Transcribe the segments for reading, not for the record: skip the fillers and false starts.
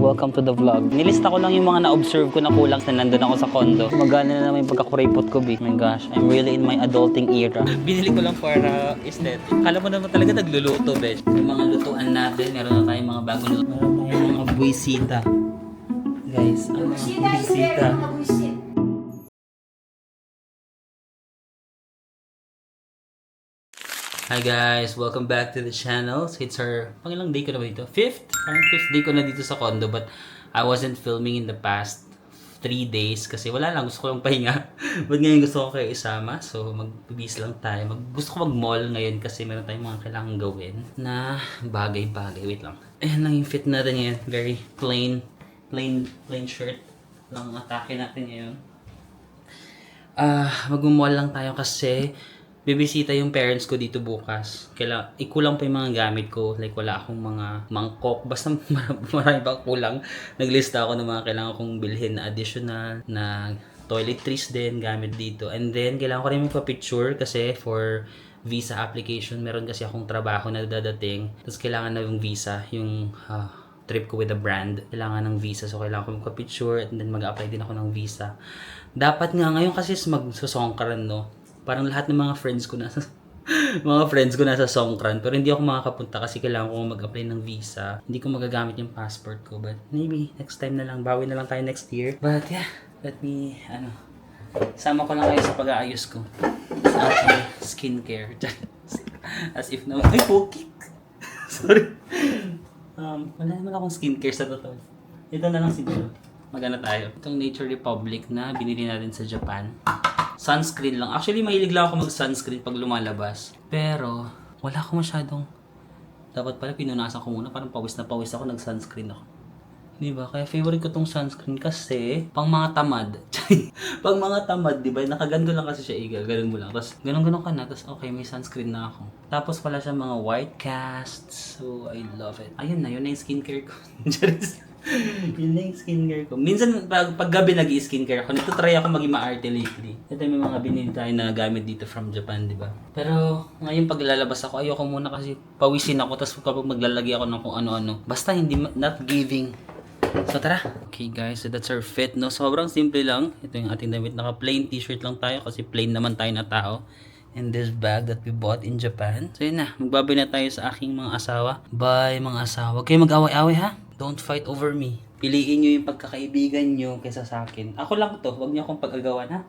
welcome to the vlog. Nilista ko lang yung mga na-observe ko na kulang na nandun ako sa condo. Magana na naman yung pagkakuripot ko, B. Oh my gosh, I'm really in my adulting era. Binili ko lang para aesthetic. Kala mo naman talaga nagluluto, be. Yung mga lutuan natin, meron na tayong mga bagong luto. Meron tayong mga buwisita. Guys, ang mga buwisita. Hi guys, welcome back to the channel. So it's our, pangilang day ko na ba dito? Fifth? Parang fifth day ko na dito sa condo, but I wasn't filming in the past 3 days kasi wala lang, gusto ko lang pahinga. But ngayon gusto ko kayo isama, so mag-bis lang tayo. Gusto ko mag-mall ngayon kasi meron tayong mga kailangan gawin na bagay-bagay. Wait lang. Ayan lang yung fit natin ngayon. Very plain shirt lang ang atake natin ngayon. Mag-mall lang tayo kasi bibisita yung parents ko dito bukas. Ikulang pa yung mga gamit ko. Like, wala akong mga mangkok. Basta marami pa kulang. Naglista ako ng mga kailangan kong bilhin na additional, na toiletries din, gamit dito. And then, kailangan ko rin magpa-picture kasi for visa application. Meron kasi akong trabaho na dadating. Tapos, kailangan na yung visa. Yung trip ko with a brand. Kailangan ng visa. So, kailangan ko magpa-picture. And then, mag-apply din ako ng visa. Dapat nga ngayon kasi magsusongkaran, no? Parang lahat ng mga friends ko nasa Songkran, pero hindi ako makakapunta kasi kailangan ko mag-apply ng visa. Hindi ko magagamit yung passport ko, but maybe next time na lang, bawi na lang tayo next year. But yeah, let me sama ko lang kayo sa pag-aayos ko sa aking skincare. As if naman ay pokik. Sorry. Wala naman akong skincare sa totoo. Ito na lang siguro. Magana tayo. Itong Nature Republic na binili natin sa Japan. Sunscreen lang. Actually, mahilig lang ako mag-sunscreen pag lumalabas. Pero, wala ako masyadong... Dapat pala, pinunasan ko muna. Parang pawis na pawis ako, nag-sunscreen ako. Diba? Kaya favorite ko tong sunscreen kasi pang mga tamad. Pang mga tamad, diba? Nakagando lang kasi siya, ganun mo lang. Tapos, ganun ka na. Tapos, okay, may sunscreen na ako. Tapos, wala siya mga white casts. So, I love it. Ayun na, yun na yung skincare ko. Yun na yung skincare ko. Minsan, pag gabi nag-i-skincare ako, nagtutry ako maging maarte lately. Ito may mga binili tayo na gamit dito from Japan, di ba? Pero, ngayon pag lalabas ako, ayoko muna kasi pawisin ako, tapos kapag maglalagay ako ng kung ano-ano. Basta hindi, not giving. So, tara. Okay guys, so that's our fit, no? Sobrang simple lang. Ito yung ating damit. Naka-plain t-shirt lang tayo kasi plain naman tayo na tao. And this bag that we bought in Japan. So, yun na. Magbabay na tayo sa aking mga asawa. Bye, mga asawa. Huwag kayo mag-away-away, ha? Don't fight over me. Piliin nyo yung pagkakaibigan nyo kaysa sa akin. Ako lang to. Huwag nyo akong pag-agawan, ha?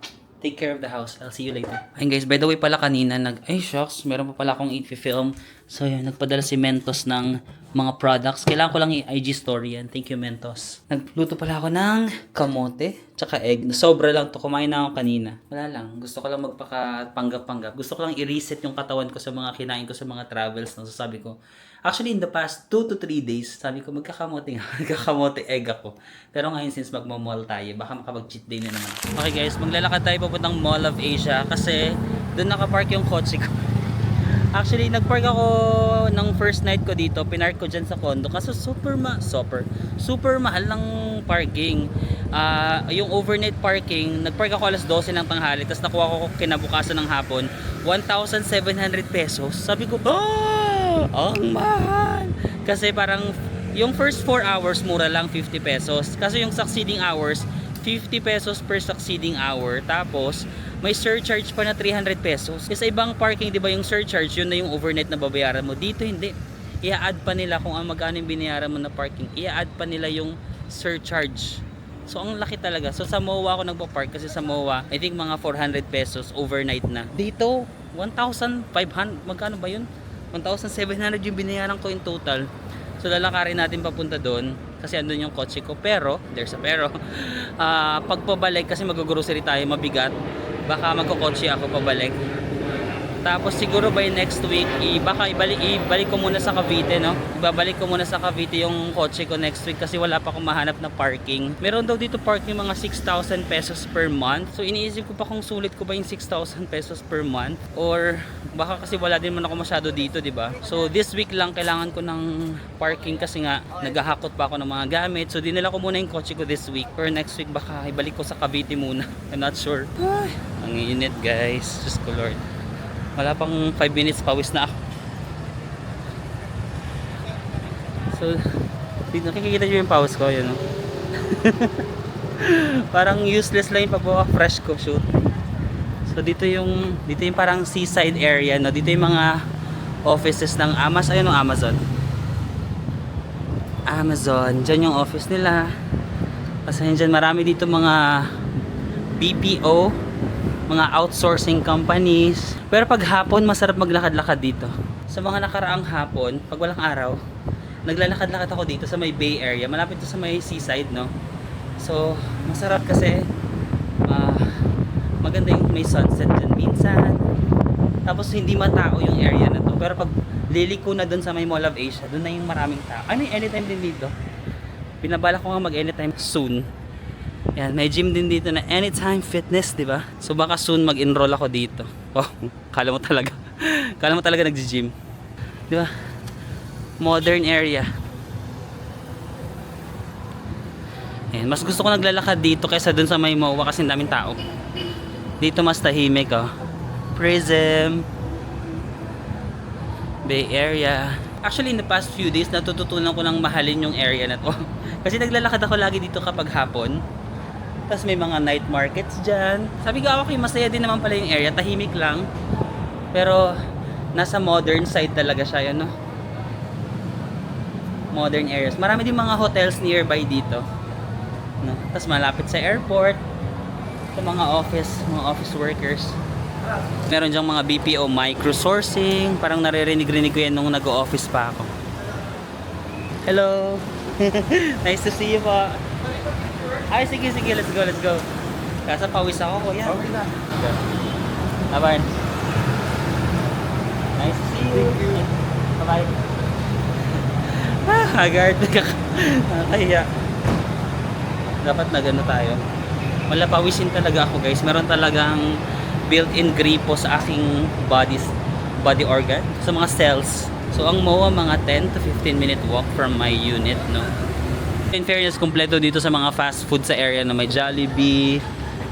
Take care of the house. I'll see you later. Ayun guys, by the way pala kanina, ay shucks, meron pa pala akong i-film. So yun, nagpadala si Mentos ng mga products. Kailangan ko lang i-IG story yan. Thank you, Mentos. Nagluto pala ako ng kamote, tsaka egg. Sobra lang to. Kumain na ako kanina. Wala lang. Gusto ko lang magpaka-panggap-panggap. Gusto ko lang i-reset yung katawan ko sa mga kinain ko sa mga travels. No? So sabi ko, actually in the past 2 to 3 days, sabi ko magkakamote egg ako. Pero ngayon since magmo-mall tayo, baka makapag-cheat day na naman. Okay guys, maglalakad tayo papuntang Mall of Asia kasi doon nakapark yung kotse ko. Actually, nagpark ako ng first night ko dito. Pinark ko dyan sa condo kasi super mahal ng parking. Yung overnight parking, nagpark ako alas 12 ng tanghali, tapos nakuha ko kinabukasan ng hapon 1,700 pesos. Sabi ko, ang mahal! Kasi parang yung first 4 hours mura lang 50 pesos. Kasi yung succeeding hours 50 pesos per succeeding hour. Tapos may surcharge pa na 300 pesos. Kasi ibang parking, di ba, yung surcharge, yun na yung overnight na babayaran mo. Dito hindi. I-add pa nila kung magkano yung binayaran mo na parking. I-add pa nila yung surcharge. So ang laki talaga. So sa MOA ako nagpa-park kasi sa MOA, I think mga 400 pesos overnight na. Dito, 1,500. Magkano ba yun? 1,700 yung binayaran ko in total. So lalakarin natin papunta doon kasi andun yung kotse ko. Pero, there's a pero. Pagpabalik kasi mag-grocery tayo, mabigat. Baka magkokotse ako pabalik. Tapos siguro by next week, ibalik ko muna sa Cavite, no? Ibabalik ko muna sa Cavite yung kotse ko next week kasi wala pa akong mahanap na parking. Meron daw dito parking mga 6,000 pesos per month. So iniisip ko pa kung sulit ko ba yung 6,000 pesos per month or baka kasi wala din man ako masyado dito, di ba? So this week lang kailangan ko ng parking kasi nga naghahakot pa ako ng mga gamit. So dinala ko muna yung kotse ko this week. Or next week baka ibalik ko sa Cavite muna. I'm not sure. Ay, ang init guys. Just ko Lord. Wala pang 5 minutes, pawis na ako. So, Nakikita nyo yung pause ko, yun, no? Parang useless lang yung pagpapa-fresh ko shoot. So dito yung parang seaside area, no? Dito yung mga offices ng Amazon. Ayun yung Amazon. Diyan yung office nila. Kasi dyan marami dito mga BPO, mga outsourcing companies. Pero pag hapon, masarap maglakad-lakad dito. Sa mga nakaraang hapon, pag walang araw, naglalakad-lakad ako dito sa may Bay Area. Malapit to sa may seaside, no? So, masarap kasi maganda yung may sunset dyan minsan. Tapos hindi matao yung area na to. Pero pag liliko na dun sa may Mall of Asia, dun na yung maraming tao. Ano yung anytime din dito? Pinabala ko nga mag anytime soon. Yan, may gym din dito na Anytime Fitness, di ba? So baka soon mag-enroll ako dito. Oh, kala mo talaga nagji-gym. Di ba? Modern area. Ayan, mas gusto ko naglalakad dito kaysa dun sa may MOA kasi daming tao. Dito mas tahimik, oh. Prism, Bay Area. Actually, in the past few days, natututunan ko ng mahalin yung area na to. Kasi naglalakad ako lagi dito kapag hapon. Tapos may mga night markets dyan. Sabi ko, okay, masaya din naman pala yung area. Tahimik lang. Pero, nasa modern side talaga siya, yun, no? Modern areas. Marami din mga hotels nearby dito. No? Tapos malapit sa airport. Sa mga office workers. Meron dyang mga BPO microsourcing. Parang naririnig-rinig ko yan nung nag-o-office pa ako. Hello! Nice to see you po. Ay, sige, let's go. Kasi pawis ako, kuya. Okay na. Bye-bye. Nice to see you. Bye-bye. Haggard. Nakakahiya. Dapat na gano tayo. Wala pawisin talaga ako, guys. Meron talagang built-in gripo sa aking body organ, sa mga cells. So ang MOA mga 10 to 15 minute walk from my unit, no. In fairness, kumpleto dito sa mga fast food sa area, no. May Jollibee,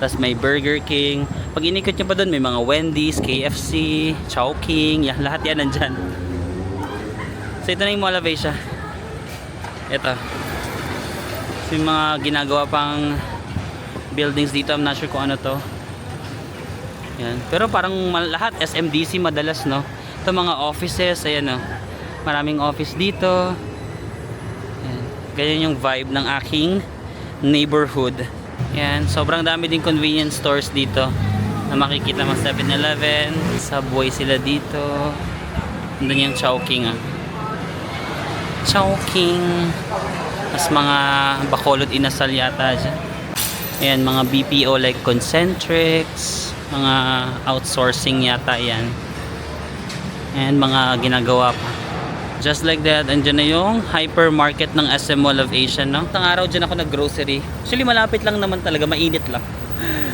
tas may Burger King. Pag inikot nyo pa doon, may mga Wendy's, KFC, Chowking, yeah, lahat yan nandyan. So ito na yung Mall of Asia. Ito. So yung mga ginagawa pang buildings dito, I'm not sure kung ano to. Yan. Pero parang lahat SMDC madalas, no. Ito mga offices, ayan, no. Maraming office dito. Yan. Ganyan yung vibe ng aking neighborhood. Yan, sobrang dami din convenience stores dito na makikita, mga 7-Eleven, Subway sila dito. Nandun yung Chowking, ah. Chowking. Mas mga Bacolod Inasal yata dyan. Ayan, mga BPO like Concentrix, mga outsourcing yata yan. And mga ginagawa pa. Just like that, andyan na yung hypermarket ng SM Mall of Asia, no? Isang araw dyan ako nag-grocery. Actually, malapit lang naman talaga, mainit lang.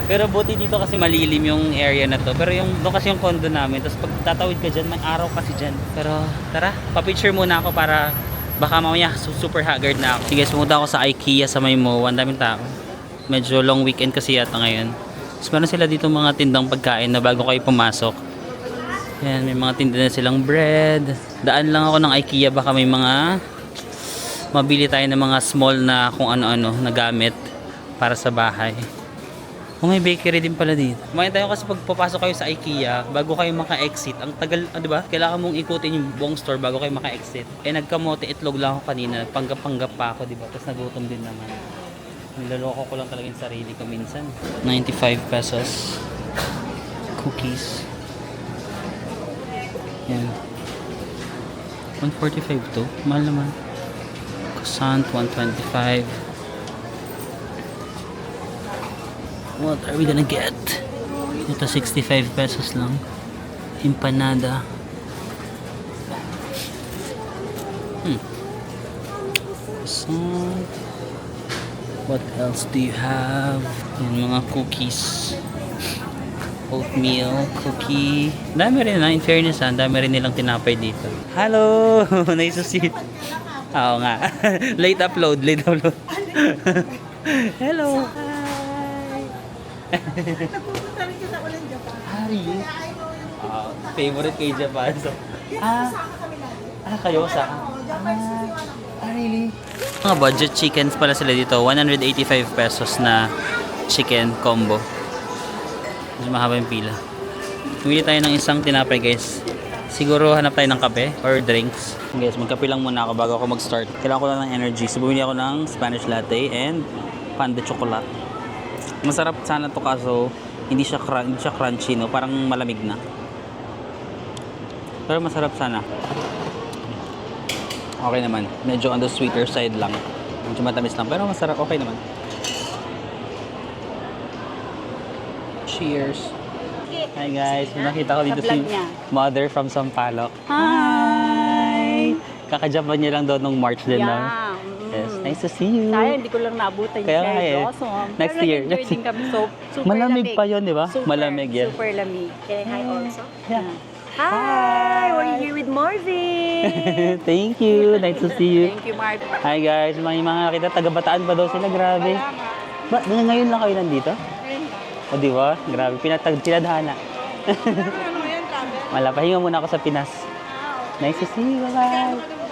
Pero buti dito kasi malilim yung area na to. Pero yung doon kasi yung condo namin. Tapos pag tatawid ka dyan, may araw kasi dyan. Pero tara, pa-picture muna ako para baka mamaya super haggard na ako. Sige, pumunta ako sa IKEA sa may MOA. Ang daming tao. Medyo long weekend kasi yata ngayon. Tapos meron sila dito mga tindang pagkain na bago kayo pumasok. Yan, may mga tinda na silang bread. Daan lang ako ng IKEA, baka may mga mabili tayo ng mga small na kung ano-ano na gamit para sa bahay. May bakery din pala dito. Kumain tayo kasi pag papasok kayo sa IKEA, bago kayo maka-exit, ang tagal, di ba? Kailangan mong ikutin yung buong store bago kayo maka-exit. Eh, nagkamote itlog lang ako kanina. Panggap-panggap pa ako, di ba? Tapos nagutom din naman. Nilaloko ko lang talaga yung sarili ko minsan. 95 pesos. Cookies. Yan. 145 to. Mahal naman. Croissant, 125. What are we gonna get? Ito 65 pesos lang. Empanada. Croissant. What else do you have? Yan, mga cookies. Oatmeal, cookie. Dami rin na, in fairness, dami rin nilang tinapay dito. Hello! Nice to see you. Oo nga. Late upload. Hello! Nagpupunta rin kita ulit Japan. Are you? Kaya I know yung Favorite kay Japan. So, Yes, kasama kami lagi. kayo sa... Oo, Japan is yung anak ko. Are really? Mga budget chickens pala sila dito. 185 pesos na chicken combo. Medyo mahaba yung pila. Pumili tayo ng isang tinapay guys. Siguro hanap tayo ng kape or drinks. Guys, magkape lang muna ako bago ako mag-start. Kailangan ko lang ng energy. So bumili ako ng Spanish latte and pan de chocolate. Masarap sana to kaso hindi siya crunchy, no? Parang malamig na. Pero masarap sana. Okay naman. Medyo on the sweeter side lang. Medyo matamis lang. Pero masarap. Okay naman. Cheers. Hi guys. Nakita ko dito si Mother from Sampaloc. Hi! Kaka-Japan niya lang doon nung March din, no? Yes. Nice to see you. Sayang, hindi ko lang naabutan yung Kaya cherry eh. blossom. Next Pero year. nag-enjoy din kami. So, super Malamig lamig. pa yun, di ba? Super, Malamig yan. Super lamig. Can I hi also? Yeah. Hi! We're here with Marvin! Thank you. Nice to see you. Thank you, Marvin. Hi guys. May mga nakita. Taga-Bataan pa daw sila. Grabe. Ba, ngayon lang kayo nandito? O di ba? Grabe. Pinadhana. Ano yan, travel? Wala. Pahinga muna ako sa Pinas. Nice to see you. Bye-bye.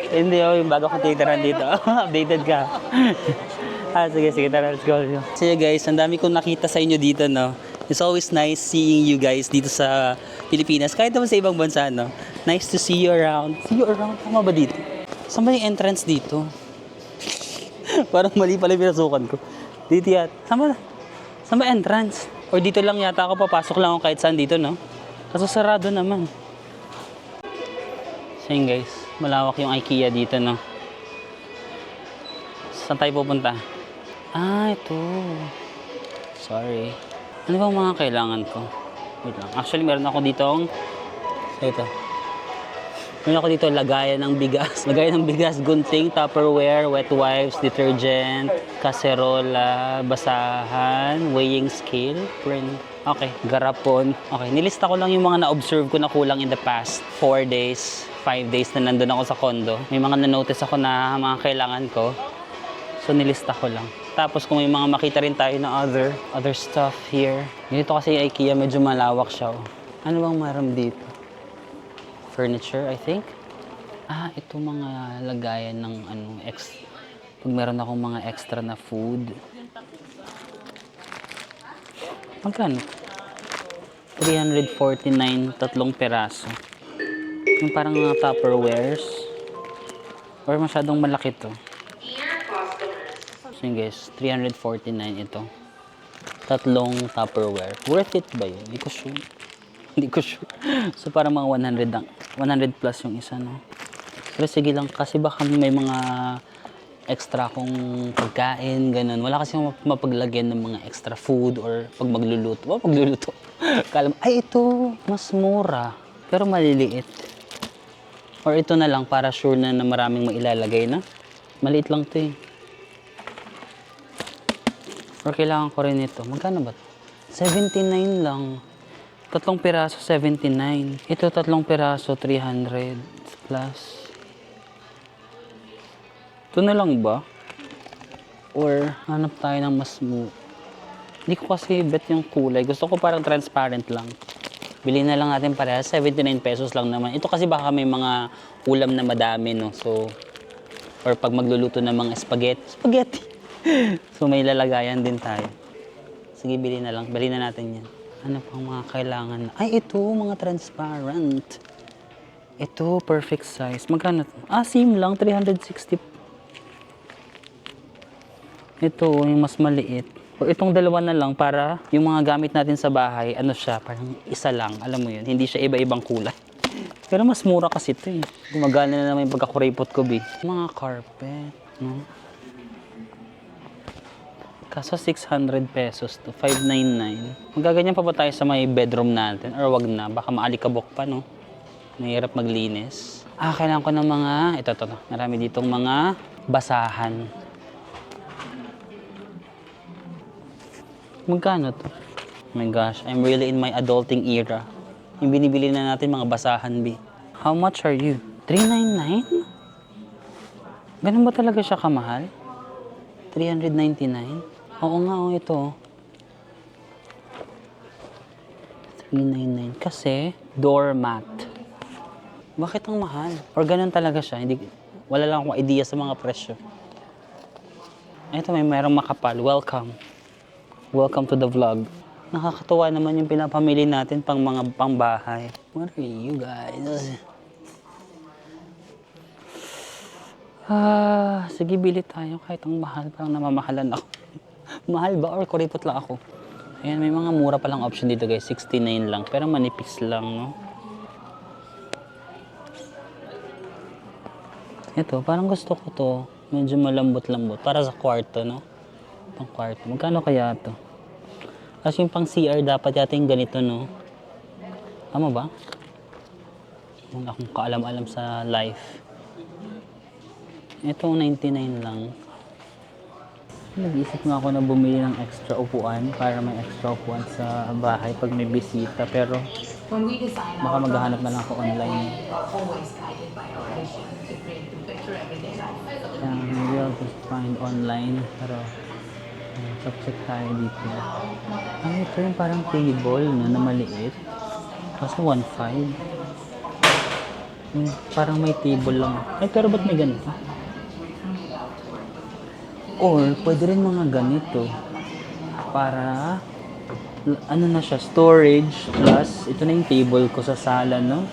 Hindi, yung bago kong titaran dito. Updated ka. Sige, tara, let's go. Sige guys, ang dami kong nakita sa inyo dito, no? It's always nice seeing you guys dito sa Pilipinas. Kahit naman sa ibang bansa, no? Nice to see you around. See you around? Tama ba dito? Saan ba yung entrance dito? Parang mali pala yung pinasukan ko. Dito yata. Saan ba entrance? Or dito lang yata ako, papasok lang ako kahit saan dito, no? Kaso sarado naman. So yun guys, malawak yung IKEA dito, no? Saan tayo pupunta? Ah, ito. Sorry. Ano ba ang mga kailangan ko? Wait lang. Actually, meron ako ditong... Ito. Meron ako dito lagayan ng bigas. Lagayan ng bigas, gunting, Tupperware, wet wipes, detergent, kaserola, basahan, weighing scale, print. Okay, garapon. Okay, nilista ko lang yung mga na-observe ko na kulang in the past 4 days, 5 days na nandun ako sa condo. May mga na-notice ako na mga kailangan ko. So, nilista ko lang. Tapos, kung may mga makita rin tayo na other stuff here. Ganito kasi IKEA, medyo malawak siya. Oh. Ano bang meron dito? Furniture, I think. Ah, ito mga lagayan ng pag meron akong mga extra na food. Magkano? 349, tatlong peraso. Yung parang mga Tupperwares. Or masyadong malaki to. So yun guys, 349 ito. Tatlong Tupperware. Worth it ba yun? Hindi ko sure. Hindi ko sure. So parang mga 100 lang. 100 plus yung isa, no? Pero sige lang, kasi baka may mga extra kong pagkain, ganun. Wala kasi mapaglagyan ng mga extra food or pag magluluto. Pagluluto. Kala mo, ay ito, mas mura. Pero maliliit. Or ito na lang para sure na maraming mailalagay na. Maliit lang to eh. Or kailangan ko rin ito. Magkano ba? 79 lang. Tatlong piraso, 79. Ito, tatlong piraso, 300 plus. Ito na lang ba? Or hanap tayo ng mas Hindi ko kasi bet yung kulay. Gusto ko parang transparent lang. Bili na lang natin parehas. 79 pesos lang naman. Ito kasi baka may mga ulam na madami, no? So, or pag magluluto ng mga spaghetti. So, may lalagayan din tayo. Sige, bili na lang. Bili na natin yan. Ano pang mga kailangan? Ay, ito, mga transparent. Ito, perfect size. Magkano? Same lang, 360. Ito, yung mas maliit. O itong dalawa na lang para yung mga gamit natin sa bahay, ano siya, parang isa lang. Alam mo yun, hindi siya iba-ibang kulay. Pero mas mura kasi ito eh. Gumagana na naman yung pagkakuripot ko, B. Mga carpet, no? Kaso 600 pesos to, 599. Magaganyan pa ba tayo sa may bedroom natin? Or wag na, baka maalikabok pa, no? Mahirap maglinis. Kailangan ko ng mga, ito. Marami ditong mga basahan. Magkano to? Oh my gosh, I'm really in my adulting era. Yung binibili na natin mga basahan, B. How much are you? 399? Ganun ba talaga siya kamahal? 399? Oo nga, ito. 399. Kasi, doormat. Bakit ang mahal? Or ganun talaga siya? Hindi, Wala lang akong idea sa mga presyo. Ito, may merong makapal. Welcome. Welcome to the vlog. Nakakatuwa naman yung pinapamili natin pang mga pangbahay. What are you guys? Sige, bili tayo. Kahit ang mahal, parang namamahalan ako. Mahal ba or kuripot lang ako? Ayan, may mga mura palang option dito guys. 69 lang. Pero manipis lang, no? Ito, parang gusto ko to. Medyo malambot-lambot. Para sa kwarto, no? Pang kwarto. Magkano kaya to? Kasi yung pang CR dapat yata yung ganito, no? Tama ba? Wala akong kaalam-alam sa life. Ito, 99 lang. Nag-isip nga ako na bumili ng extra upuan para may extra upuan sa bahay pag may bisita. Pero baka maghahanap na lang ako online. Maybe I'll just find online. Pero check tayo dito. Ito yung parang table na maliit. Kasi 1.5. Parang may table lang. Ay, pero ba't may ganito? Or, pwede rin mga ganito. Para, ano na siya, storage plus, ito na yung table ko sa sala, no?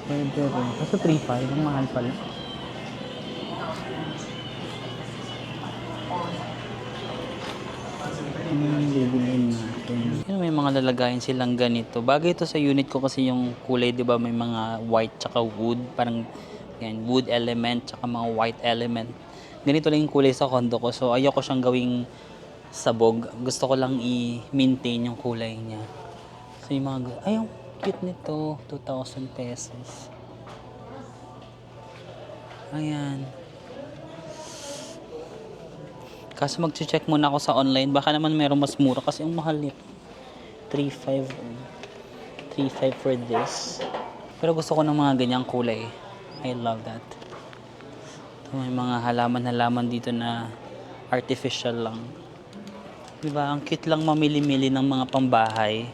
Pwede rin. Kasi 3.5, ang mahal pala. Bibiliin natin. Yun, may mga lalagayan silang ganito. Bagay ito sa unit ko kasi yung kulay, di ba, may mga white tsaka wood. Parang, yan, wood element tsaka mga white element. Ganito lang yung kulay sa condo ko. So, ayoko siyang gawing sabog. Gusto ko lang i-maintain yung kulay niya. So, yung mga, ay, yung cute nito. 2,000 pesos. Ayan. Kaso mag-check muna ako sa online. Baka naman merong mas mura kasi ang mahal nito. 3.5 for this. Pero gusto ko ng mga ganyang kulay. I love that. Ito, may mga halaman-halaman dito na artificial lang. Diba? Ang cute lang mamili-mili ng mga pambahay.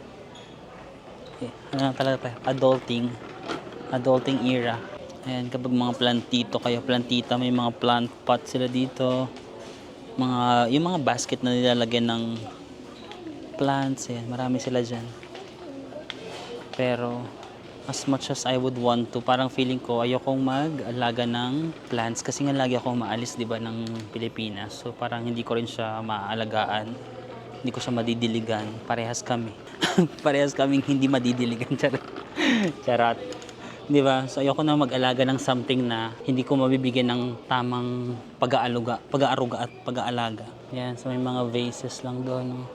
Okay. Ano talaga tayo? Adulting era. Ayan, kapag mga plantito kayo, plantita, may mga plant pot sila dito. Yung mga basket na nilalagyan ng plants, yan, marami sila dyan. Pero as much as I would want to, parang feeling ko ayokong mag-alaga ng plants kasi nga lagi ako maalis, di ba, ng Pilipinas. So parang hindi ko rin siya maaalagaan, hindi ko siya madidiligan. Parehas kami. Parehas kaming hindi madidiligan. Charot. Di ba? So ayoko na mag-alaga ng something na hindi ko mabibigyan ng tamang pag-aaruga at pag-aalaga. Yan, so may mga vases lang doon. No?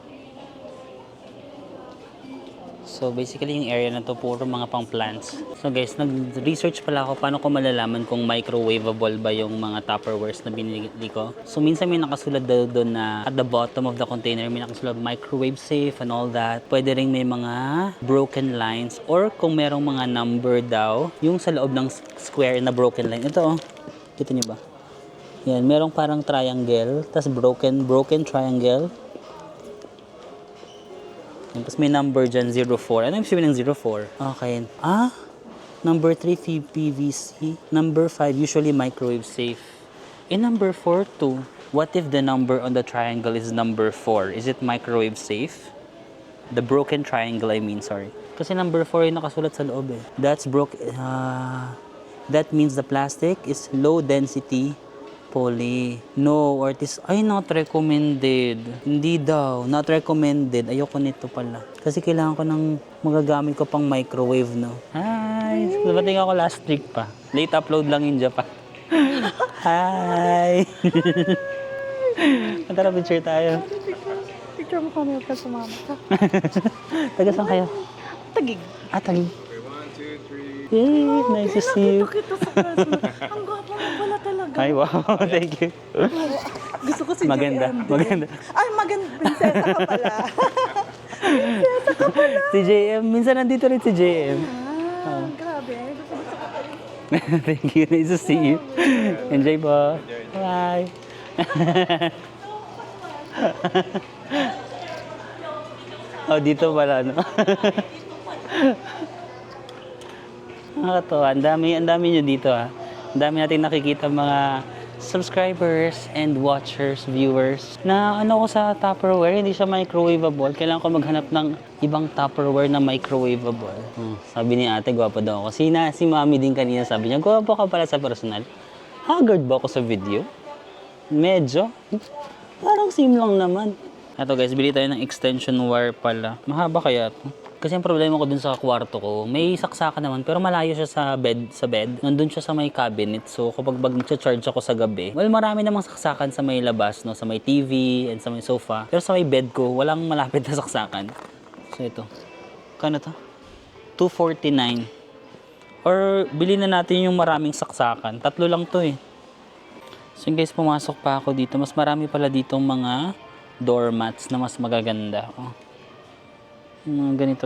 So basically yung area na to puro mga pang plants. So guys, nag-research pala ako paano ko malalaman kung microwavable ba yung mga Tupperwares na binili ko. So minsan may nakasulat daw doon na at the bottom of the container may nakasulat microwave safe and all that. Pwede rin may mga broken lines or kung merong mga number daw yung sa loob ng square na broken line. Ito oh, kita niyo ba? Yan, merong parang triangle, tas broken triangle. Tapos may number dyan, 04. Ano yung sabihin ng 04? Okay. Number 3, PVC. Number 5, usually microwave safe. Number 4, 2. What if the number on the triangle is number 4? Is it microwave safe? The broken triangle, I mean, sorry. Kasi number 4 yung nakasulat sa loob eh. That means the plastic is low density poly. No, or it is, not recommended. Hindi daw, not recommended. Ayoko nito pala. Kasi kailangan ko ng magagamit ko pang microwave, no? Hi! Dumating ako last week pa. Late upload lang in Japan. Hi! Tara, picture tayo. Picture mo kami pa sumama ka. Taga saan kayo? Tagig. Tagig. 1, 2, 3. Yay! Nice to see you. Kita sa person. Ang gwapo mo pala talaga. Ay, wow. Thank you. Gusto ko si Maganda. JM. Maganda. Ay, maganda. Prinsesa ka pala. Prinsesa ka pala. Si JM. Minsan nandito rin si JM. Grabe. Gusto ko kayo. Thank you. Nice to see you. Enjoy po. Bye. Dito pala, no? Nakakatawa. Ang dami nyo dito ha. Ang dami natin nakikita mga subscribers and watchers, viewers. Na ano ko sa Tupperware, hindi siya microwavable. Kailangan ko maghanap ng ibang Tupperware na microwavable. Sabi ni ate, gwapo daw ako. Si mami din kanina sabi niya, gwapo ka pala sa personal. Haggard ba ako sa video? Medyo. Parang same lang naman. Ito guys, bili tayo ng extension wire pala. Mahaba kaya ito? Kasi ang problema ko dun sa kwarto ko, may saksakan naman pero malayo siya sa bed. Nandun siya sa may cabinet. So kapag nag-charge ako sa gabi, well, marami namang saksakan sa may labas, no, sa may TV and sa may sofa. Pero sa may bed ko, walang malapit na saksakan. So ito. Kano to? 249. Or bilhin na natin yung maraming saksakan. 3 lang to eh. So guys, pumasok pa ako dito. Mas marami pala ditong mga doormats na mas magaganda. Oh. Ganito.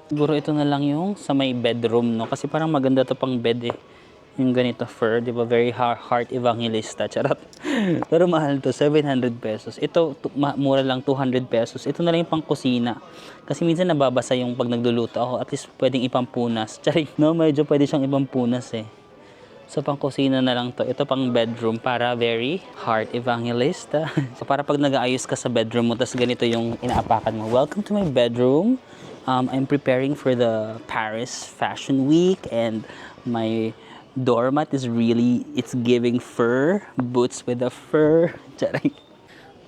Siguro ito na lang yung sa may bedroom, no? Kasi parang maganda to pang bed eh. Yung ganito fur, di ba? Very heart evangelista. Charot. Pero mahal to, 700 pesos. Ito, mura lang, 200 pesos. Ito na lang yung pang kusina. Kasi minsan nababasa yung pag nagluluto ako. At least pwedeng ipampunas. Charing, no? Medyo pwede siyang ipampunas eh. So, pang kusina na lang to. Ito pang bedroom para very heart evangelista. So, para pag nag-aayos ka sa bedroom mo, tas ganito yung inaapakan mo. Welcome to my bedroom. I'm preparing for the Paris Fashion Week and my doormat is really, it's giving fur. Boots with a fur. Charing.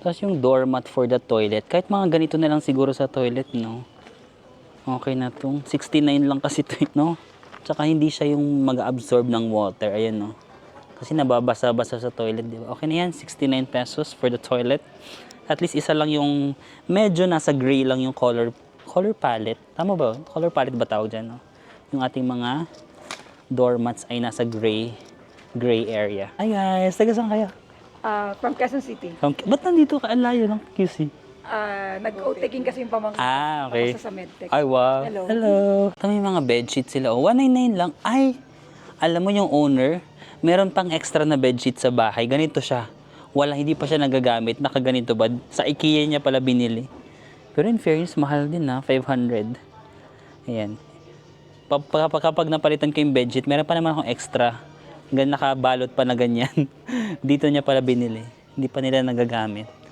Tapos yung doormat for the toilet. Kahit mga ganito na lang siguro sa toilet, no? Okay na to. 69 lang kasi to, no? Tsaka hindi siya yung mag-absorb ng water. Ayan, no? Kasi nababasa-basa sa toilet, di ba? Okay na yan, 69 pesos for the toilet. At least isa lang yung medyo nasa gray lang yung color palette. Tama ba? Color palette ba tawag dyan, no? Yung ating mga doormats ay nasa gray area. Hi guys, taga saan kayo? From Quezon City. Ba't nandito ka? Ang layo ng QC. Nag-o-taking kasi yung pamangkin. Okay. Ako sa Medtech. Ay, wow. Hello. Ito may mga bedsheet sila. Oh, 199 lang. Ay, alam mo yung owner, meron pang extra na bedsheet sa bahay. Ganito siya. Hindi pa siya nagagamit. Nakaganito ba? Sa IKEA niya pala binili. Pero in fairness, mahal din na. 500. Ayan. Kapag napalitan ko yung bedsheet, meron pa naman akong extra. Nakabalot pa na ganyan. Dito niya pala binili. Hindi pa nila nagagamit.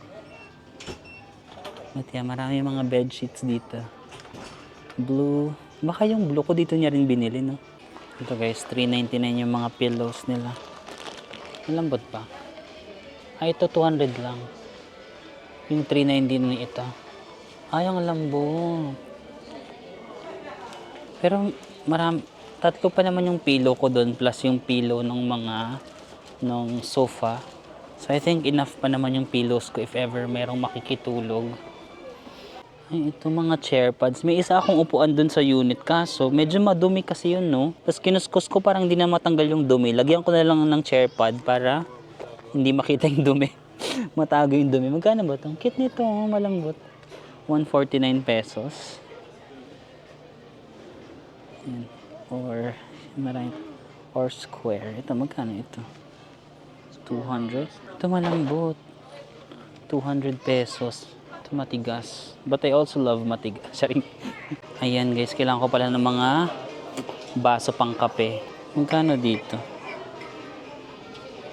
At yan, marami mga bed sheets dito. Blue. Baka yung blue ko dito niya rin binili, no? Ito guys, 399 yung mga pillows nila. Malambot pa. Ay, ito 200 lang. Yung 399 na ito. Ay, ang lambot. Pero tatlo pa naman yung pillow ko doon plus yung pillow ng sofa. So I think enough pa naman yung pillows ko if ever merong makikitulog. Ay, ito mga chair pads. May isa akong upuan dun sa unit kaso medyo madumi kasi yun, no? Tapos kinuskus ko parang hindi na matanggal yung dumi. Lagyan ko na lang ng chair pad para hindi makita yung dumi. Matago yung dumi. Magkano ba ito? Ang cute nito, malambot. 149 pesos. Yan. Or square. Ito, magkano ito? 200. Ito malambot. 200 pesos. Ito matigas. But I also love matigas. Sorry. Ayan guys, kailangan ko pala ng mga baso pang kape. Magkano dito?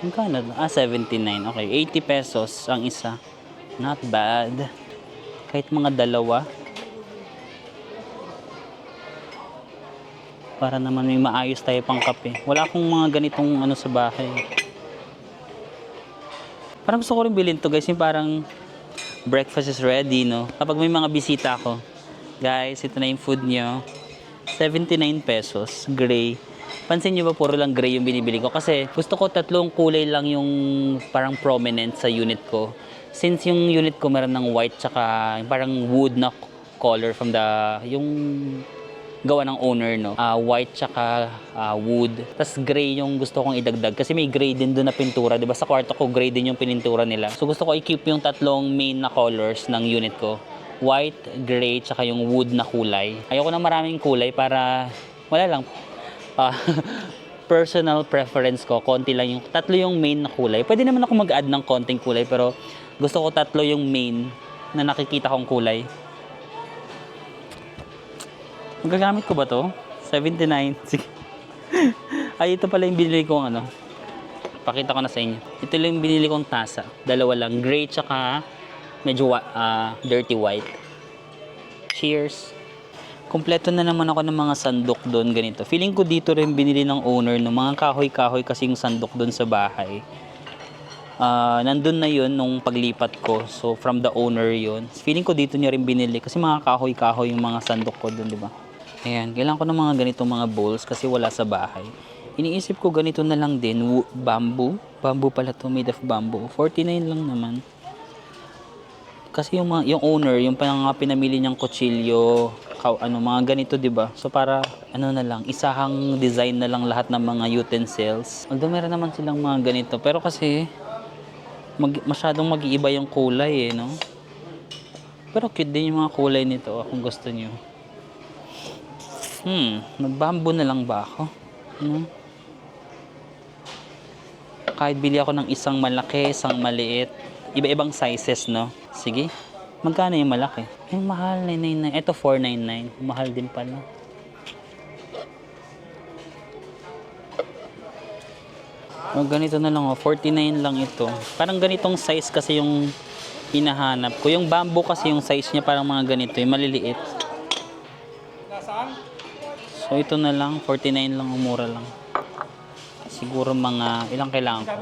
Magkano? 79. Okay, 80 pesos ang isa. Not bad. Kahit mga dalawa. Para naman may maayos tayo pang kape. Wala akong mga ganitong ano sa bahay. Parang gusto ko rin bilhin to guys. Yung parang breakfast is ready, no? Kapag may mga bisita ako. Guys, ito na yung food nyo. 79 pesos. Gray. Pansin nyo ba puro lang gray yung binibili ko? Kasi gusto ko tatlong kulay lang yung parang prominent sa unit ko. Since yung unit ko meron ng white tsaka parang wood na color from yung gawa ng owner, no? White tsaka wood. Tapos gray yung gusto kong idagdag. Kasi may gray din doon na pintura. Diba sa kwarto ko, gray din yung pinintura nila. So gusto ko i-keep yung tatlong main na colors ng unit ko. White, gray, tsaka yung wood na kulay. Ayoko ng maraming kulay para, wala lang. Personal preference ko, konti lang yung, tatlo yung main na kulay. Pwede naman ako mag-add ng konting kulay, pero gusto ko tatlo yung main na nakikita kong kulay. Magagamit ko ba to? 79. Sige. Ay, ito pala yung binili kong ano. Pakita ko na sa inyo. Ito lang yung binili kong tasa. Dalawa lang. Gray tsaka medyo dirty white. Cheers. Kompleto na naman ako ng mga sandok doon ganito. Feeling ko dito rin binili ng owner ng mga kahoy-kahoy kasi yung sandok doon sa bahay. Nandun na yun nung paglipat ko. So, from the owner yun. Feeling ko dito niya rin binili kasi mga kahoy-kahoy yung mga sandok ko doon, di ba? Ayan, kailangan ko ng mga ganitong mga bowls kasi wala sa bahay. Iniisip ko ganito na lang din, bamboo. Bamboo pala to, made of bamboo. 49 lang naman. Kasi yung owner, yung pinamili niyang kutsilyo, mga ganito, 'di ba? So para na lang, isahang design na lang lahat ng mga utensils. Although meron naman silang mga ganito, pero kasi masyadong mag-iiba yung kulay no. Pero cute din yung mga kulay nito kung gusto niyo. Mag-bamboo na lang ba ako? No? Kahit bili ako ng isang malaki, isang maliit, iba-ibang sizes, no? Sige. Magkano yung malaki? Ay, mahal, 999. Ito, 499. Mahal din pala. Ganito na lang, 49 lang ito. Parang ganitong size kasi yung hinahanap ko. Yung bamboo kasi yung size niya parang mga ganito, yung maliliit. So, ito na lang, 49 lang, umura lang. Siguro mga, ilang kailangan ko?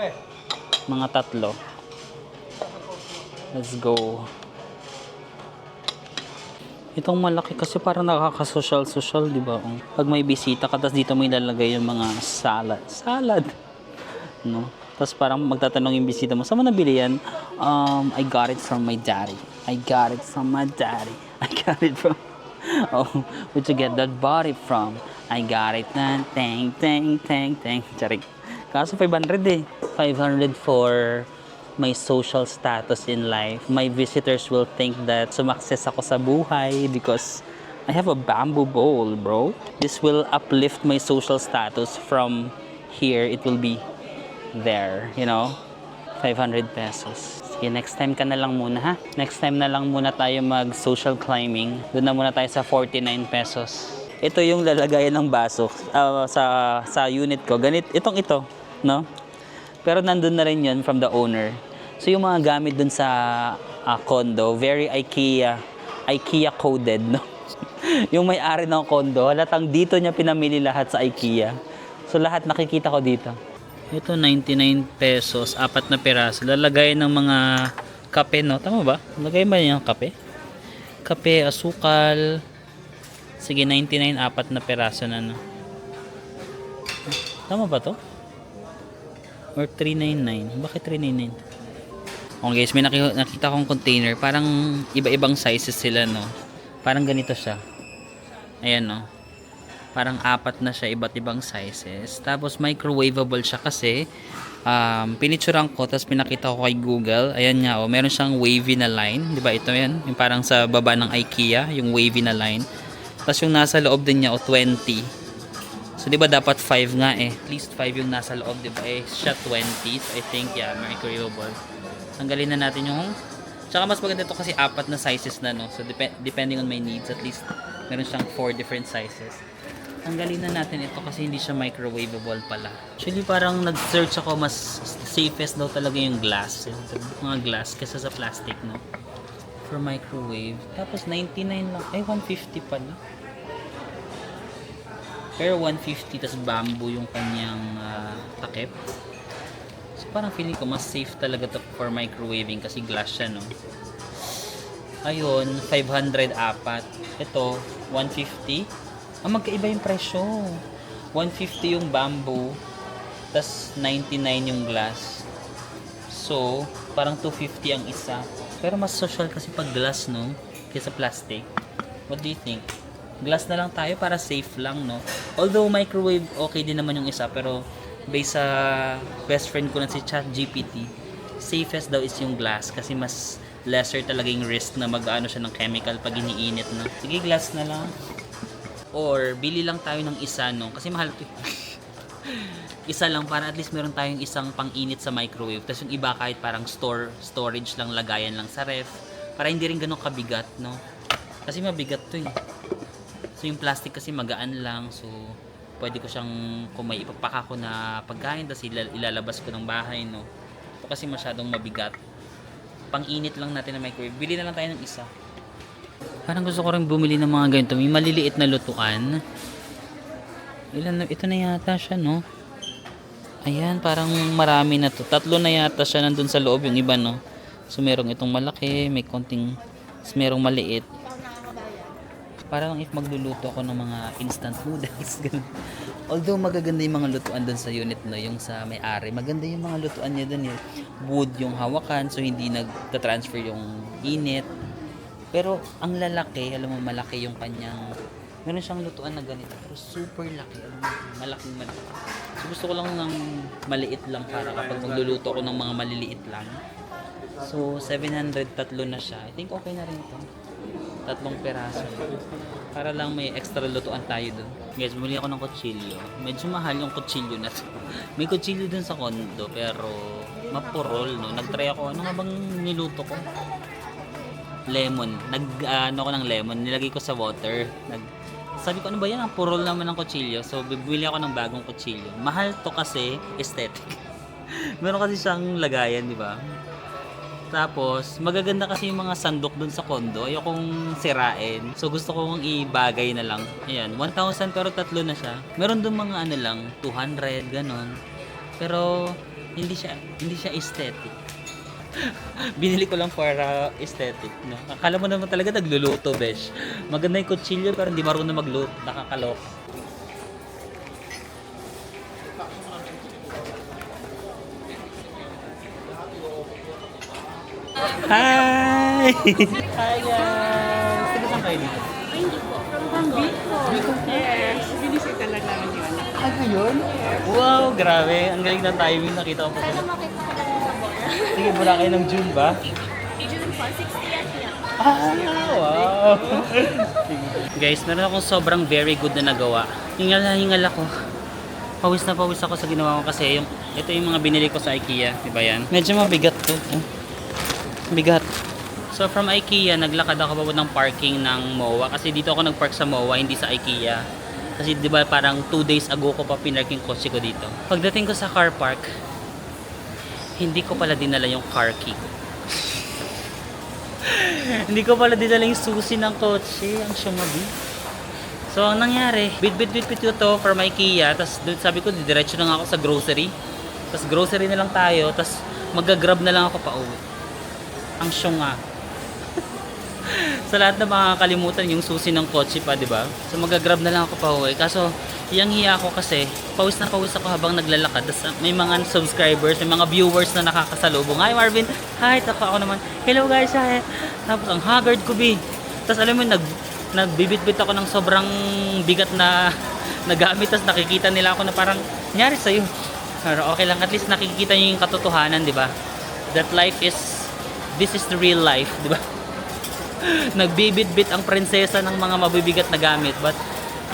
Mga 3. Let's go. Itong malaki kasi parang nakaka-social, di ba? Pag may bisita ka, tapos dito mo ilalagay yung mga salad. No? Tapos parang magtatanong yung bisita mo, saan mo nabili yan? I got it from my daddy. I got it from. Oh, where'd you get that body from? I got it na. Tang. Charing. Kaso 500 eh. 500 for my social status in life. My visitors will think that sumakses ako sa buhay because I have a bamboo bowl, bro. This will uplift my social status from here. It will be there, 500 pesos. Sige, next time ka na lang muna, ha? Next time na lang muna tayo mag-social climbing. Doon na muna tayo sa 49 pesos. Ito yung lalagayan ng baso sa unit ko. Ito, no? Pero nandun na rin yun from the owner. So yung mga gamit dun sa condo, very IKEA coded, no? Yung may-ari ng condo, halatang dito niya pinamili lahat sa IKEA. So lahat nakikita ko dito. Ito 99 pesos, 4 na piraso. Lalagay ng mga kape, no? Tama ba? Lagay ba niya ng kape? Kape, asukal. Sige, 99, 4 na piraso na, no? Tama ba to? Or 399? Bakit 399? Okay guys, may nakita kong container. Parang iba-ibang sizes sila, no? Parang ganito siya. Ayan, no? Parang 4 na siya, iba't ibang sizes. Tapos microwavable siya kasi pinicturean ko, tapos pinakita ko kay Google. Ayan nga, meron siyang wavy na line. Diba ito yan? Yung parang sa baba ng IKEA, yung wavy na line. Tapos yung nasa loob din niya, 20. So, diba dapat 5 nga eh. At least 5 yung nasa loob, diba? Siya 20. So, I think, yeah, microwavable. Tanggalin na natin yung... Tsaka mas maganda ito kasi 4 na sizes na, no? So, depending on my needs, at least meron siyang 4 different sizes. Tanggalin na natin ito kasi hindi siya microwavable pala. Actually, parang nag-search ako, mas safest daw talaga yung glass. Yung mga glass kaysa sa plastic, no? For microwave. Tapos 99 lang. Ay, 150 pala. Pero 150, tas bamboo yung kanyang takip. So, parang feeling ko mas safe talaga to for microwaving kasi glass siya, no? Ayun, 500 apat. Ito, 150. Magkaiba yung presyo. 150 yung bamboo, tas 99 yung glass. So, parang 250 ang isa. Pero mas social kasi pag glass, no? Kaysa plastic. What do you think? Glass na lang tayo para safe lang, no? Although microwave, okay din naman yung isa. Pero based sa best friend ko na si ChatGPT, safest daw is yung glass kasi mas lesser talaga yung risk na mag-ano siya ng chemical pag iniinit, no? Sige, glass na lang. Or bili lang tayo ng isa, no? Kasi mahal ito. Isa lang para at least meron tayong isang pang-init sa microwave. Tapos yung iba kahit parang storage lang, lagayan lang sa ref. Para hindi rin ganun kabigat, no? Kasi mabigat to eh. So yung plastic kasi magaan lang. So pwede ko siyang, kung may ipapaka ko na pagkain, tapos ilalabas ko ng bahay, no. Ito kasi masyadong mabigat. Pang-init lang natin na microwave. Bili na lang tayo ng isa. Parang gusto ko rin bumili ng mga ganito. May maliliit na lutuan. Ito na yata siya, no? Ayan, parang marami na to. 3 na yata siya nandun sa loob, yung iba, no? So merong itong malaki, may konting, merong maliit. Parang if magluluto ako ng mga instant noodles, ganun. Although magaganda yung mga lutuan dun sa unit, no, yung sa may-ari, maganda yung mga lutuan niya dun, yung wood yung hawakan, so hindi nagta-transfer yung init. Pero ang lalaki, alam mo, malaki yung kanyang, meron siyang lutuan na ganito, pero super laki, alam mo, malaking malaki. So gusto ko lang ng maliit lang para kapag magluluto ako ng mga maliliit lang. So 700, 3 na siya. I think okay na rin ito. 3 peraso. Para lang may extra lutuan tayo dun. Guys, bumili ako ng kutsilyo. Medyo mahal yung kutsilyo na to. May kutsilyo dun sa kondo, pero mapurol, no? Nagtry ako. Ano nga bang niluto ko? Lemon. Ano ko ng lemon. Nilagay ko sa water. Sabi ko, ano ba yan? Ang purol naman ng kutsilyo. So, bibili ako ng bagong kutsilyo. Mahal to kasi aesthetic. Meron kasi siyang lagayan, di ba? Tapos, magaganda kasi yung mga sandok dun sa kondo. Ayokong sirain. So, gusto kong ibagay na lang. Ayan, 1,000 pero 3 na siya. Meron dun mga ano lang, 200, ganon. Pero, hindi siya aesthetic. Binili ko lang para aesthetic, no? Akala mo naman talaga nagluluto, besh. Maganda yung kutsilyo pero hindi marunong magluto. Nakakalok. Hi! Hi guys! Sino saan kayo dito? Ay, hindi po. From Bicol. Bicol? Yes. Binisita lang namin yun. Ah, yun? Wow, grabe. Ang galing ng timing. Nakita ko pa Sana sila. makita ko lang sa Bora. Sige, mula kayo ng June ba? June 4, 60 yan niya. Ah, wow! Guys, meron akong sobrang very good na nagawa. Hingal na hingal ako. Pawis na pawis ako sa ginawa ko kasi ito yung mga binili ko sa IKEA. Diba yan? Medyo mabigat to. Bigat. So from IKEA, naglakad ako pa ng parking ng MOA kasi dito ako nagpark sa MOA, hindi sa IKEA. Kasi 'di ba parang 2 days ago ko pa pinarking kotse ko dito. Pagdating ko sa car park, hindi ko pala dinala yung car key ko. Hindi ko pala dinala yung susi ng kotse, ang syumagi. So ang nangyari, bit ko to from IKEA, tapos sabi ko didiretso na nga ako sa grocery. Tapos grocery na lang tayo, tapos mag-grab na lang ako pa uwi. Ang syunga. Sa lahat na makakalimutan yung susi ng kotse pa, di ba? So mag-grab na lang ako pa uwi. Kaso, hiyang-hiya ako kasi pawis na pawis ako habang naglalakad. Tapos may mga subscribers, may mga viewers na nakakasalubong. Hi Marvin! Hi! Ako naman. Hello guys! Hi! Tapos ang haggard ko, bi. Tapos alam mo, nagbibit-bit ako ng sobrang bigat na nagamit. Tapos nakikita nila ako na parang, nangyari sa'yo. Pero okay lang, at least nakikita nyo yung katotohanan, di ba? That life is, this is the real life, di ba? Nagbibit-bit ang prinsesa ng mga mabibigat na gamit. But,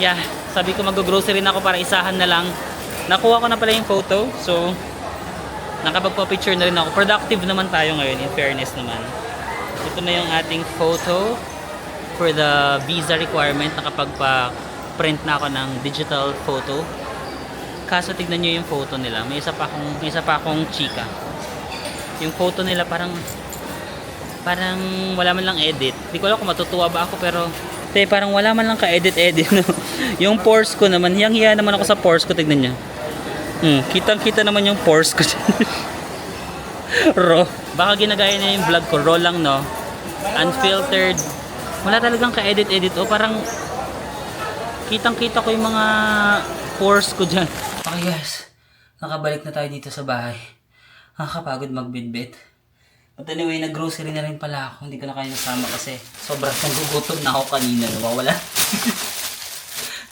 yeah, sabi ko mag-grocery na ako para isahan na lang. Nakuha ko na pala yung photo. So, nakapagpa-picture na rin ako. Productive naman tayo ngayon, in fairness naman. Ito na yung ating photo for the visa requirement. Nakapagpa-print na ako ng digital photo. Kaso tignan nyo yung photo nila. May isa pa akong chika. Yung photo nila parang wala man lang edit. Hindi ko alam kung matutuwa ba ako, pero parang wala man lang ka-edit. No? Yung pores ko naman, hiyang-hiya naman ako sa pores ko, tignan nyo. Kitang-kita naman yung pores ko. Raw. Baka ginagaya na yung vlog ko, raw lang, no? Unfiltered. Wala talagang ka-edit. O parang kitang-kita ko yung mga pores ko dyan. Okay guys, nakabalik na tayo dito sa bahay. Nakakapagod magbitbit. But anyway, nag-grocery na rin pala ako. Hindi ko na kayo nasama kasi sobrang nagugutom na ako kanina.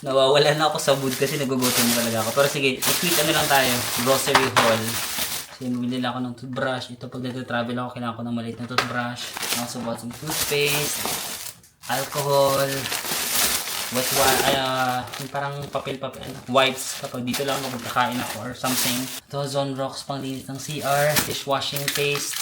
Nawawala na ako sa mood kasi nagugutom talaga ako. Pero sige, quick ano lang tayo. Grocery haul. Kasi bumili lang ako ng toothbrush. Ito pag nag-travel ako, kailangan ko ng maliit na toothbrush. I also bought some toothpaste, alcohol, yung parang papel, wipes kapag dito lang ako magkakain ako or something. Ito, Zone Rocks pang linis ng CR, dishwashing paste,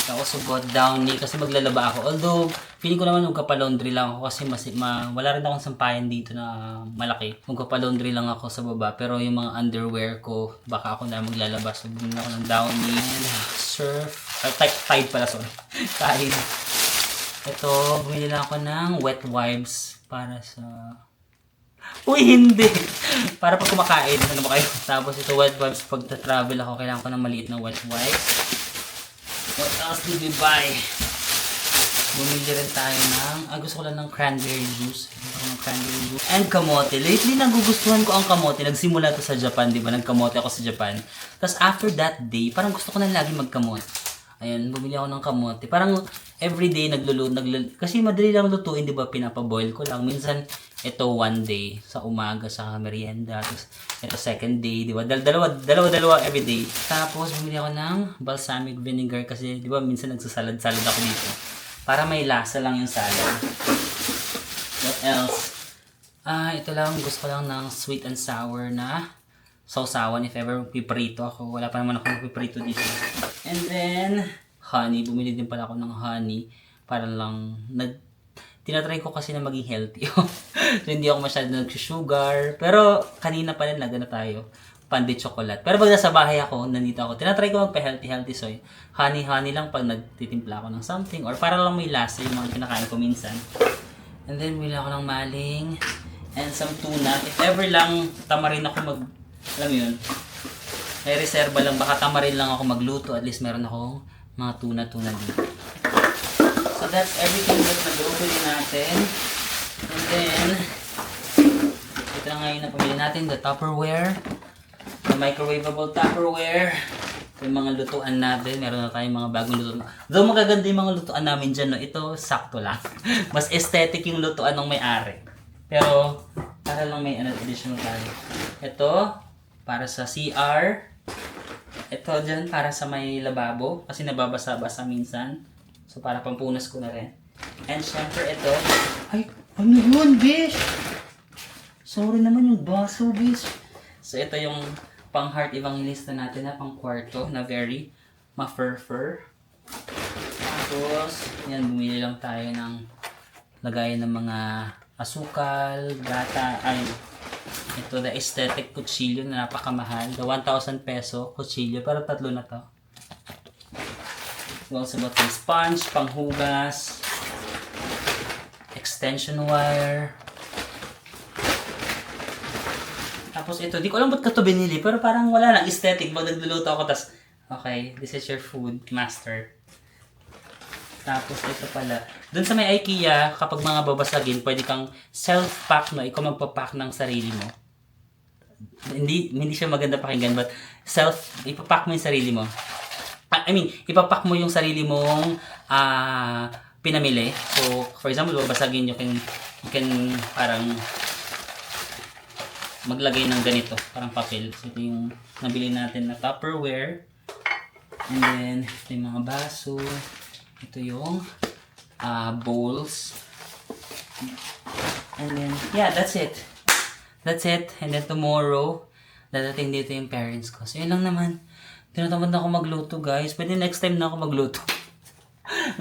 Tapos sugot, downy, kasi maglalaba ako. Although, feeling ko naman magkapa-laundry lang ako kasi wala rin akong sampayan dito na malaki. Magkapa-laundry lang ako sa baba. Pero yung mga underwear ko, baka ako na maglalaba. So, bumili ako ng downy and surf. Tide pala, sorry. Tide. Ito, bumili lang ako ng wet wipes para sa... Uy, hindi! Para pag kumakain, ano ba kayo? Tapos ito, wet wipes. Pag travel ako, kailangan ko ng maliit na wet wipes. What else did we buy? Bumili rin tayo ng... gusto ko lang ng cranberry juice. And kamote. Lately, nagugustuhan ko ang kamote. Nagsimula to sa Japan, di ba? Nagkamote ako sa Japan. Tapos after that day, parang gusto ko na lagi magkamote. Ayan, bumili ako ng kamote. Parang everyday kasi madali lang lutuin, di ba? Pinapaboil ko lang. Minsan, ito one day sa umaga sa merienda. Tapos ito second day, di ba? Dalawa everyday. Tapos bumili ako ng balsamic vinegar kasi, di ba, minsan nagsasalad-salad ako dito. Para may lasa lang yung salad. What else? Ito lang, gusto ko lang ng sweet and sour na sausawan if ever piprito ako. Wala pa naman ako piprito dito. And then, honey. Bumili din pala ako ng honey. Para lang, tinatry ko kasi na maging healthy. So, hindi ako masyado nag-sugar. Pero, kanina pa rin, na tayo. Pandi chocolate. Pero pag nasa bahay ako, nandito ako, tinatry ko magpa-healthy. So, honey lang pag nagtitimpla ako ng something. Or para lang may lasa yung mga kinakain ko minsan. And then, bumili ako ng maling. And some tuna. If ever lang, tamarin ako alam mo yun, may reserva lang, baka tamarin lang ako magluto, at least meron akong mga tuna dito. So that's everything that nag-open natin. And then, ito na ngayon na pamili natin, the Tupperware, the microwavable Tupperware, yung mga lutuan natin, meron na tayong mga bagong lutuan. Though magaganda yung mga lutuan namin dyan, no? Ito, sakto lang. Mas aesthetic yung lutuan ng may-ari. Pero, para lang may additional tayo. Ito, para sa CR. Ito dyan para sa may lababo. Kasi nababasa-basa minsan. So para pampunas ko na rin. And syempre ito. Ay, ano yun, bish? Sorry naman yung baso, bish. So ito yung pang heart evangelista natin na pang kwarto na very ma-fur-fur. Tapos, yan, bumili lang tayo ng lagayan ng mga asukal, gata, ito, the aesthetic kutsilyo na napakamahal. The 1,000 peso kutsilyo. Pero tatlo na to. We also got some sponge, panghugas, extension wire. Tapos ito, di ko alam ba't ka to binili. Pero parang wala lang, aesthetic. Pag nagluluto ako, tas, okay, this is your food, master. Tapos ito pala. Doon sa may IKEA, kapag mga babasagin, pwede kang self-pack, no? Ikaw magpapack ng sarili mo. Hindi siya maganda pakinggan, but ipapack mo yung sarili mo. Ipapack mo yung sarili mong pinamili. So, for example, babasagin you can parang maglagay ng ganito, parang papel. So, ito yung nabili natin na Tupperware. And then, ito yung mga baso. Ito yung bowls. And then, yeah, that's it. And then tomorrow, dadating dito yung parents ko. So, yun lang naman. Tinatamad na ako magluto, guys. Pwede next time na ako magluto.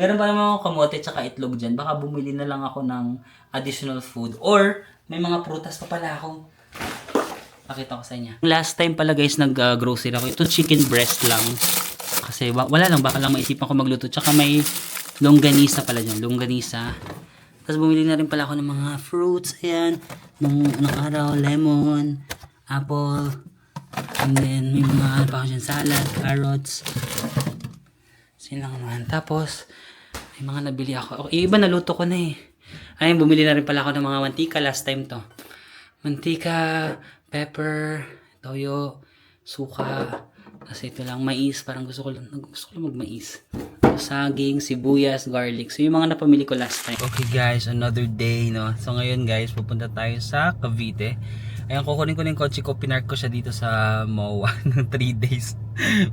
Meron pa naman ako kamote tsaka itlog dyan. Baka bumili na lang ako ng additional food. Or, may mga prutas pa pala akong pakita ko sa inyo. Last time pala, guys, nag-grocery ako. Ito chicken breast lang. Kasi wala lang, baka lang maisipan ko magluto. Tsaka may longganisa pala dyan. Longganisa. Tapos bumili na rin pala ako ng mga fruits. Ayan. Nung araw, lemon, apple, and then may mga pa ako dyan, salad, carrots. So yun lang naman. Tapos, may mga nabili ako. Okay, iba naluto ko na eh. Ayun, bumili na rin pala ako ng mga mantika. Last time to. Mantika, pepper, toyo, suka. Kasi ito lang, mais. Parang gusto ko lang mag-mais. Saging, sibuyas, garlic. So, yung mga napamili ko last time. Okay guys, another day, no? So, ngayon guys, pupunta tayo sa Cavite. Ayan, kukunin ko na yung kotse ko. Pinark ko siya dito sa MOA ng 3 days.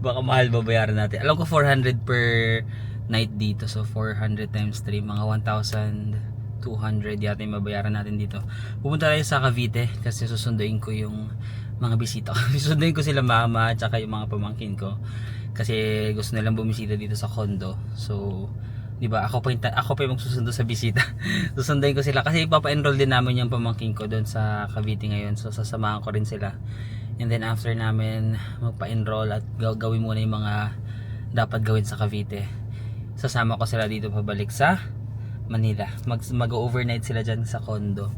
Baka mahal babayaran natin. Alam ko 400 per night dito. So, 400 times 3, mga 1,200 yata yung mabayaran natin dito. Pupunta tayo sa Cavite kasi susunduin ko yung mga bisita ko. Susunduin ko sila mama at saka yung mga pamangkin ko. Kasi gusto nilang bumisita dito sa condo. So, di ba, ako pa yung magsusundo sa bisita. Susunduin ko sila kasi ipapa-enroll din namin yung pamangkin ko doon sa Cavite ngayon. So, sasamahan ko rin sila. And then after namin magpa-enroll at gawin muna yung mga dapat gawin sa Cavite, sasama ko sila dito pabalik sa Manila. Mag-overnight sila dyan sa condo.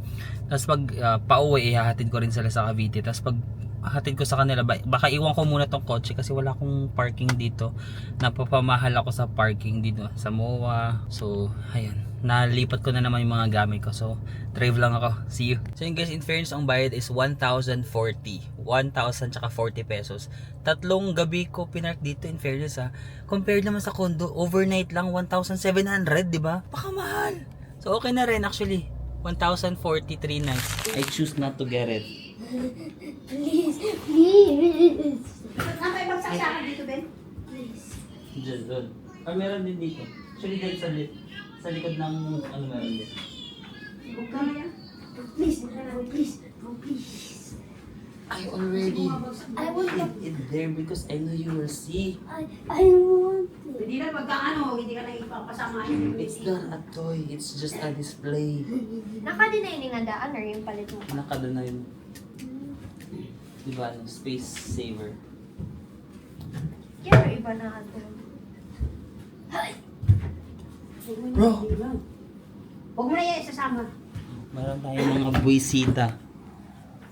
Tapos pag pauwi, ihahatid ko rin sila sa Cavite. Tapos pag hatid ko sa kanila, baka iwan ko muna tong kotse kasi wala akong parking dito. Napapamahal ako sa parking dito sa MOA. So, ayan. Nalipat ko na naman yung mga gamit ko. So, drive lang ako. See you. So yun guys, in fairness, ang bayad is 1,040. 1,000 tsaka 40 pesos. Tatlong gabi ko pinark dito, in fairness ha. Compared naman sa condo, overnight lang 1,700, di ba? Baka mahal. So okay na rin actually. 1,043 nights. I choose not to get it. Please, please. Saan may magsasama dito, Ben? Please. Diyan, doon. Ah, meron din dito. Actually, dyan sa likod ng ano meron din. Huwag ka na yan. Please, please, oh, please. I already I want to. hid it there because I know you will see. I want to. Hindi na magkaano, hindi ka na ipapasama yung It's not a toy, it's just a display. Naka-deny nga daan or yung palit mo? Nakada na yun. Diba, ano, space saver. Kaya iba na ato. Bro! Huwag mo na yan isasama. Meron tayong mga buwisita.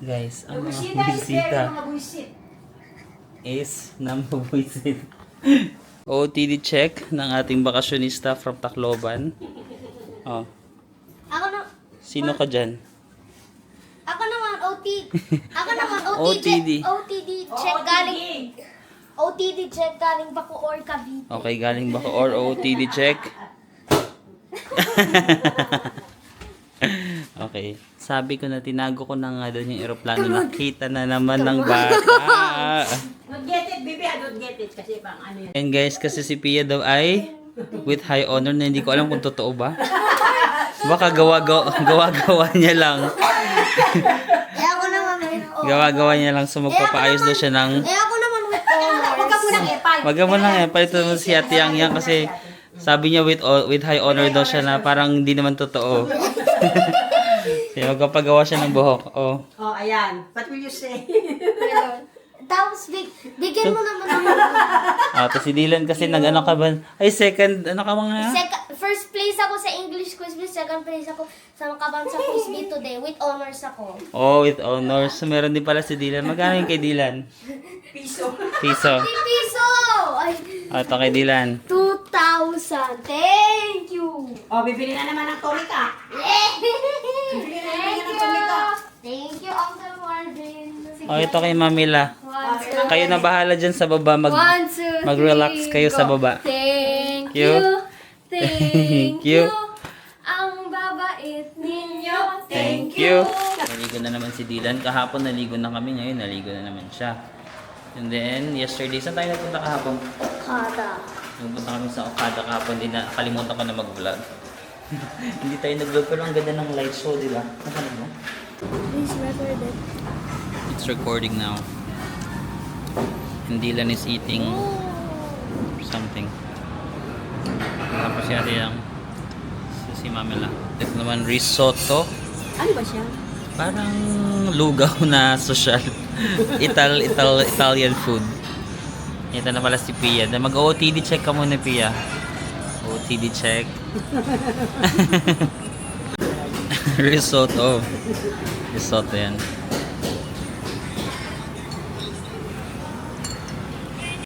Guys, ang mga Buwisita is very buwisita mga buwisit. is nambuwisit. OOTD check ng ating bakasyonista from Tacloban. Oh, Ako na, sino ka dyan? ako naman Ako naman OTD. OTD check galing. OTD check galing Bacoor, Cavite. Okay, galing ba ko or OOTD check? Okay. Sabi ko na tinago ko na nga doon yung eroplano. Nakita na naman ng bata. Don't get it, baby. I don't get it. Kasi pang ano yan. And guys, kasi si Pia daw ay with high honor na hindi ko alam kung totoo ba. Baka gawa-gawa niya lang. Ako naman with Gawa-gawa niya lang. So magpapaayos daw siya ng... ako naman with honors. Huwag ka munang epal. Wag mo lang yan. Palito mo si Ate Yang Yang kasi sabi niya with high honor daw siya na parang hindi naman totoo. Kaya magpapagawa siya ng buhok. Oh. Oh, ayan. What will you say? Tapos bigyan mo naman ako. Tapos si Dylan kasi nag-ano ka ba? Ay, second, ano ka mga? First place ako sa English quiz bee, second place ako sa Makabansa quiz bee today with honors ako. Oh, with honors. So, meron din pala si Dylan. Magkano yung kay Dylan? Piso. Piso. 3 piso! Ay, Ito kay Dylan. 2,000. Thank you! Oh, bibili na naman ng tolika. Bibili na naman yan ng tolika. Thank you, Uncle Marvin. Sige. Oh, ito kay Mamila. One, two, Kayo na bahala dyan sa baba. one, two, mag-relax three, kayo sa go. baba. Thank you. you. Thank you. you. Ang babait ninyo. Thank you. Naligo na naman si Dylan. Kahapon naligo na kami. Ngayon naligo na naman siya. And then, yesterday, saan tayo nagpunta kahapon? Kada. Nagpunta kami sa Okada kahapon. Nakalimutan ko na mag-vlog. Hindi tayo nag-vlog pero ang ganda ng light show, di ba? Nakalag mo? Please record it. It's recording now. And Dylan is eating something. Tapos si Ate Yang. Si Mamela. Ito naman risotto. Ano ba siya? Parang lugaw na social. Italian food. Ito na pala si Pia. Mag-OOTD check ka muna, Pia. OOTD check. Risotto. Risotto yan.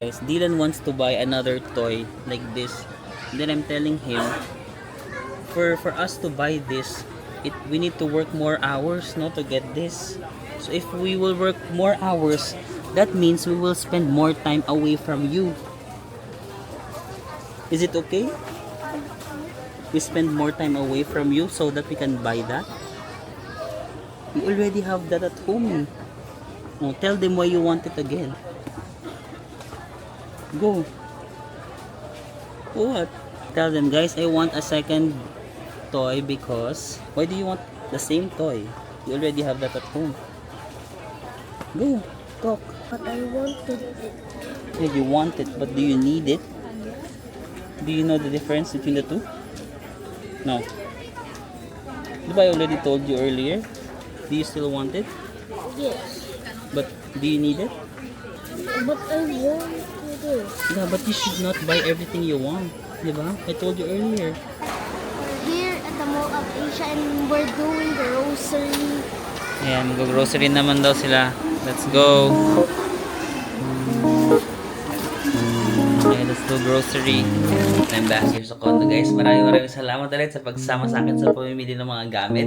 Guys, Dylan wants to buy another toy like this. And then I'm telling him, for us to buy this, we need to work more hours, no, to get this. So if we will work more hours, that means we will spend more time away from you. Is it okay? We spend more time away from you so that we can buy that. We already have that at home. Oh, tell them why you want it again. Go. What? Tell them, guys, I want a second toy because... Why do you want the same toy? You already have that at home. Go. Coke. But I wanted it. Yeah, you want it, but do you need it? Do you know the difference between the two? No. Diba I already told you earlier? Do you still want it? Yes. But do you need it? But I wanted it. Yeah, but you should not buy everything you want. Diba? I told you earlier. We're here at the Mall of Asia and we're doing grocery. Ayan, mag-grocery naman daw sila. Let's go. Okay, let's go grocery. I'm back here sa condo, guys. Maraming salamat ulit sa pagsama sa akin sa pamimili ng mga gamit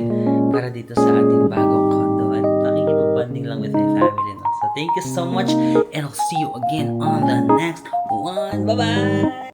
para dito sa ating bagong condo. At nakikipag-bonding lang with my family. No? So, thank you so much and I'll see you again on the next one. Bye-bye!